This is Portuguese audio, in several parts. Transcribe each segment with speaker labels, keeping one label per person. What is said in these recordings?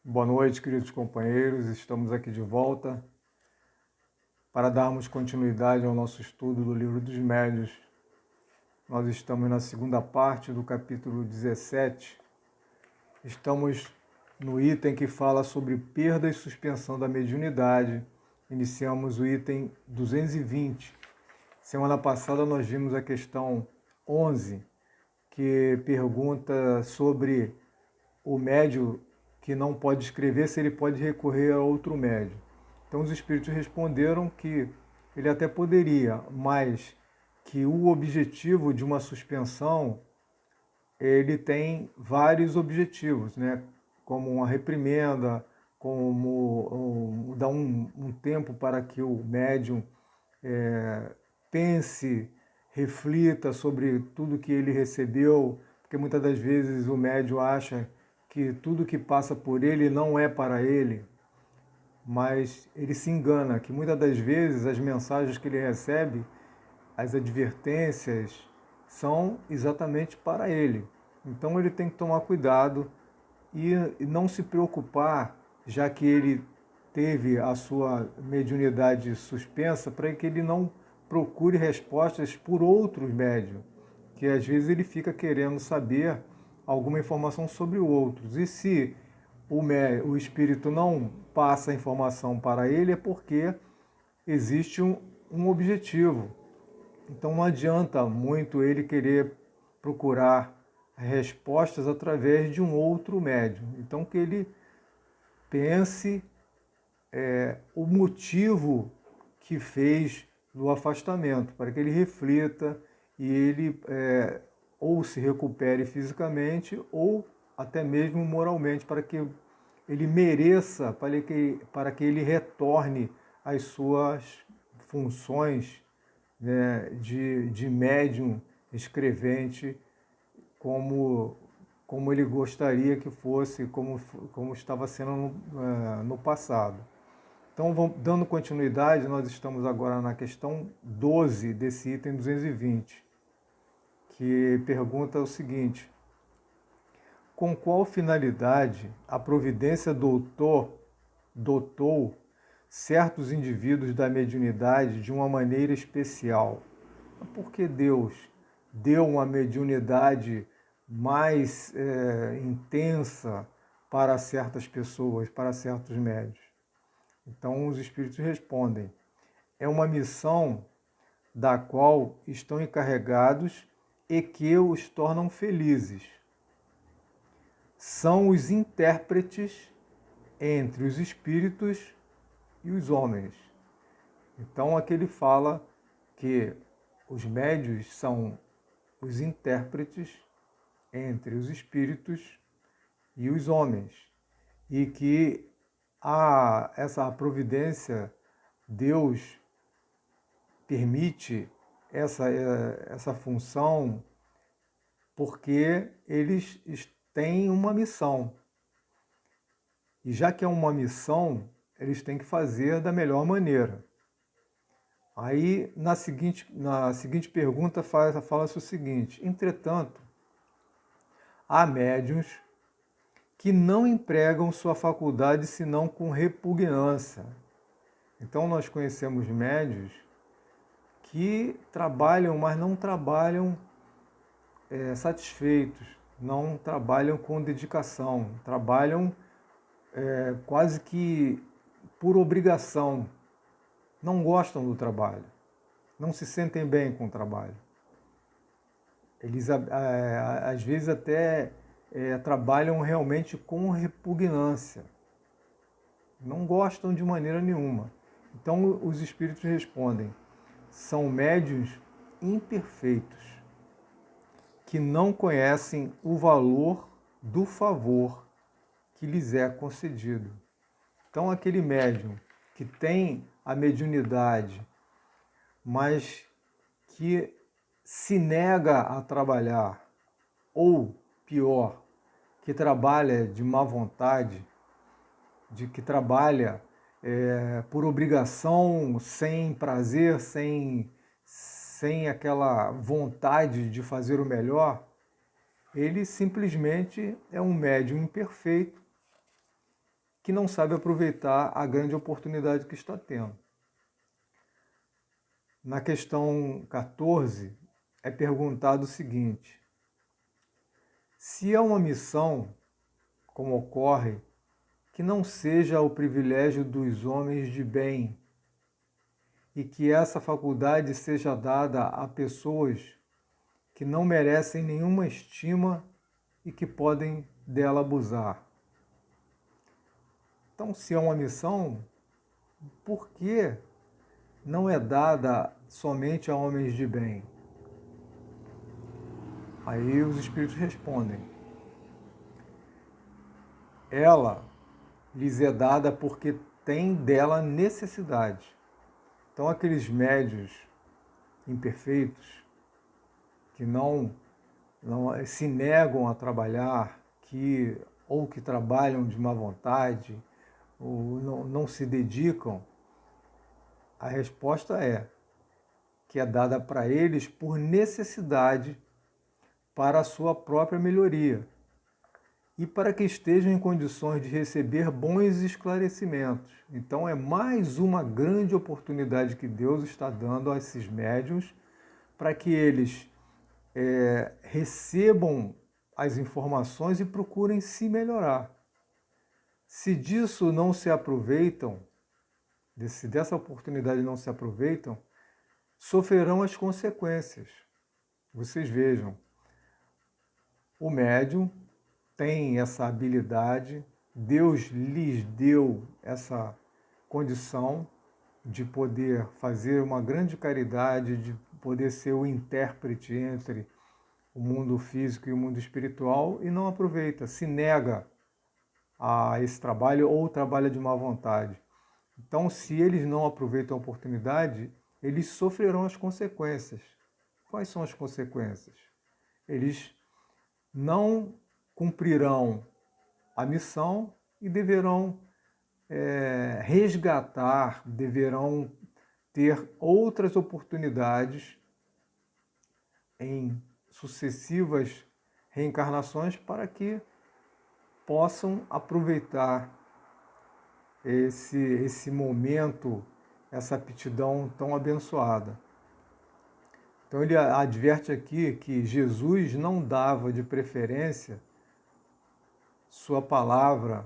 Speaker 1: Boa noite, queridos companheiros. Estamos aqui de volta para darmos continuidade ao nosso estudo do Livro dos Médiuns. Nós estamos na segunda parte do capítulo 17. Estamos no item que fala sobre perda e suspensão da mediunidade. Iniciamos o item 220. Semana passada nós vimos a questão 11, que pergunta sobre o médium que não pode escrever, se ele pode recorrer a outro médium. Então os espíritos responderam que ele até poderia, mas que o objetivo de uma suspensão, ele tem vários objetivos, né? Como uma reprimenda, como dar um tempo para que o médium pense, reflita sobre tudo que ele recebeu, porque muitas das vezes o médium acha que tudo que passa por ele não é para ele, mas ele se engana, que muitas das vezes as mensagens que ele recebe, as advertências, são exatamente para ele. Então ele tem que tomar cuidado e não se preocupar, já que ele teve a sua mediunidade suspensa, para que ele não procure respostas por outros médiuns, que às vezes ele fica querendo saber alguma informação sobre outros. E se o espírito não passa a informação para ele, é porque existe um objetivo. Então não adianta muito ele querer procurar respostas através de um outro médium. Então que ele pense o motivo que fez do afastamento, para que ele reflita e ele ou se recupere fisicamente ou até mesmo moralmente, para que ele mereça, para que ele retorne às suas funções, né, de médium escrevente, como ele gostaria que fosse, como estava sendo no passado. Então, dando continuidade, nós estamos agora na questão 12 desse item 220, que pergunta o seguinte: com qual finalidade a providência dotou certos indivíduos da mediunidade de uma maneira especial? Por que Deus deu uma mediunidade mais intensa para certas pessoas, para certos médiuns? Então os espíritos respondem: é uma missão da qual estão encarregados e que os tornam felizes. São os intérpretes entre os espíritos e os homens. Então aqui ele fala que os médiuns são os intérpretes entre os espíritos e os homens, e que essa providência, Deus permite essa função porque eles têm uma missão. E já que é uma missão, eles têm que fazer da melhor maneira. Aí, na seguinte pergunta, fala-se o seguinte: entretanto, há médiuns que não empregam sua faculdade senão com repugnância. Então, nós conhecemos médiuns que trabalham, mas não trabalham satisfeitos, não trabalham com dedicação, trabalham quase que por obrigação, não gostam do trabalho, não se sentem bem com o trabalho. Eles, às vezes, até trabalham realmente com repugnância, não gostam de maneira nenhuma. Então, os espíritos respondem: são médiuns imperfeitos, que não conhecem o valor do favor que lhes é concedido. Então, aquele médium que tem a mediunidade, mas que se nega a trabalhar, ou pior, que trabalha de má vontade, que trabalha por obrigação, sem prazer, sem aquela vontade de fazer o melhor, ele simplesmente é um médium imperfeito que não sabe aproveitar a grande oportunidade que está tendo. Na questão 14, é perguntado o seguinte: se há uma missão, como ocorre, que não seja o privilégio dos homens de bem, e que essa faculdade seja dada a pessoas que não merecem nenhuma estima e que podem dela abusar. Então, se é uma missão, por que não é dada somente a homens de bem? Aí os espíritos respondem: ela lhes é dada porque tem dela necessidade. Então, aqueles médios imperfeitos que não se negam a trabalhar, ou que trabalham de má vontade, ou não se dedicam, a resposta é que é dada para eles por necessidade para a sua própria melhoria e para que estejam em condições de receber bons esclarecimentos. Então é mais uma grande oportunidade que Deus está dando a esses médiuns para que eles recebam as informações e procurem se melhorar. Se disso não se aproveitam, se dessa oportunidade não se aproveitam, sofrerão as consequências. Vocês vejam, o médium tem essa habilidade, Deus lhes deu essa condição de poder fazer uma grande caridade, de poder ser o intérprete entre o mundo físico e o mundo espiritual, e não aproveita, se nega a esse trabalho ou trabalha de má vontade. Então, se eles não aproveitam a oportunidade, eles sofrerão as consequências. Quais são as consequências? Eles não cumprirão a missão e deverão resgatar, deverão ter outras oportunidades em sucessivas reencarnações para que possam aproveitar esse momento, essa aptidão tão abençoada. Então ele adverte aqui que Jesus não dava de preferência sua palavra.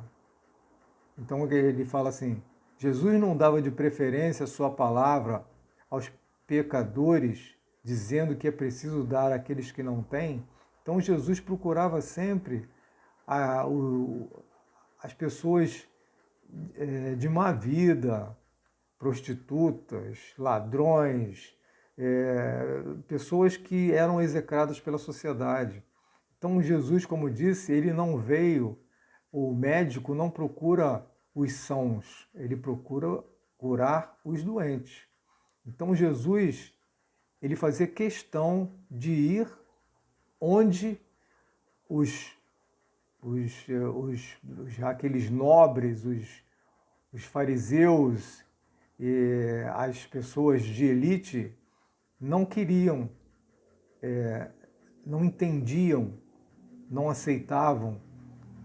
Speaker 1: Então ele fala assim: Jesus não dava de preferência sua palavra aos pecadores, dizendo que é preciso dar àqueles que não têm. Então Jesus procurava sempre as pessoas de má vida, prostitutas, ladrões, pessoas que eram execradas pela sociedade. Então Jesus, como disse, ele não veio, o médico não procura os sãos, ele procura curar os doentes. Então Jesus, ele fazia questão de ir onde aqueles nobres, os fariseus e as pessoas de elite não queriam, não entendiam, não aceitavam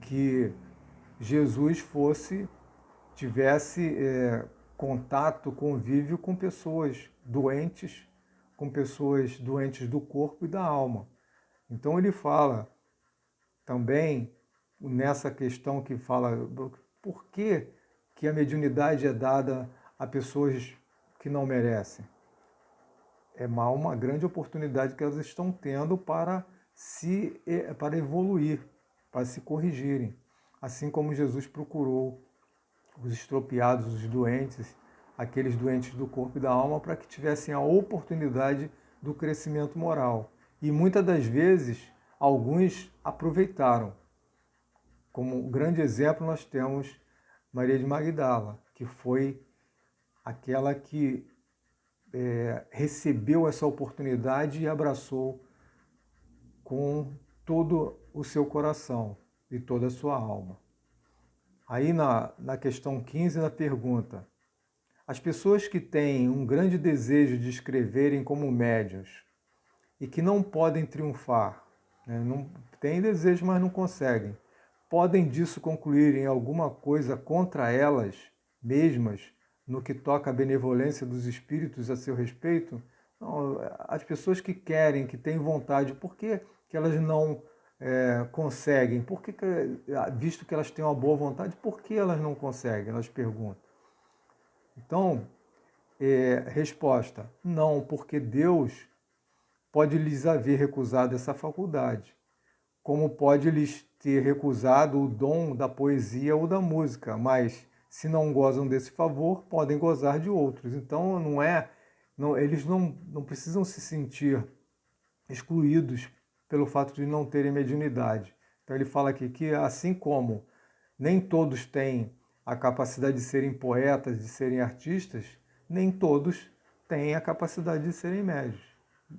Speaker 1: que Jesus tivesse contato, convívio com pessoas doentes do corpo e da alma. Então ele fala também nessa questão que fala por que a mediunidade é dada a pessoas que não merecem. É uma grande oportunidade que elas estão tendo para evoluir, para se corrigirem. Assim como Jesus procurou os estropiados, os doentes, aqueles doentes do corpo e da alma, para que tivessem a oportunidade do crescimento moral. E muitas das vezes, alguns aproveitaram. Como um grande exemplo, nós temos Maria de Magdala, que foi aquela que recebeu essa oportunidade e abraçou com todo o seu coração e toda a sua alma. Aí na questão 15, na pergunta: as pessoas que têm um grande desejo de escreverem como médiuns e que não podem triunfar, né, não têm desejo, mas não conseguem, podem disso concluir em alguma coisa contra elas mesmas, no que toca à benevolência dos espíritos a seu respeito? Não, as pessoas que querem, que têm vontade, por que elas não conseguem? Visto que elas têm uma boa vontade, por que elas não conseguem? Elas perguntam. Então, resposta: não, porque Deus pode lhes haver recusado essa faculdade, como pode lhes ter recusado o dom da poesia ou da música, mas se não gozam desse favor, podem gozar de outros. Então eles não precisam se sentir excluídos pelo fato de não terem mediunidade. Então ele fala aqui que assim como nem todos têm a capacidade de serem poetas, de serem artistas, nem todos têm a capacidade de serem médios.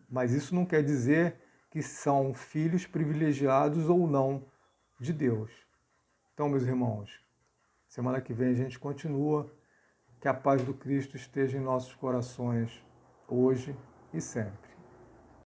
Speaker 1: Mas isso não quer dizer que são filhos privilegiados ou não de Deus. Então, meus irmãos, semana que vem a gente continua. Que a paz do Cristo esteja em nossos corações, hoje e sempre.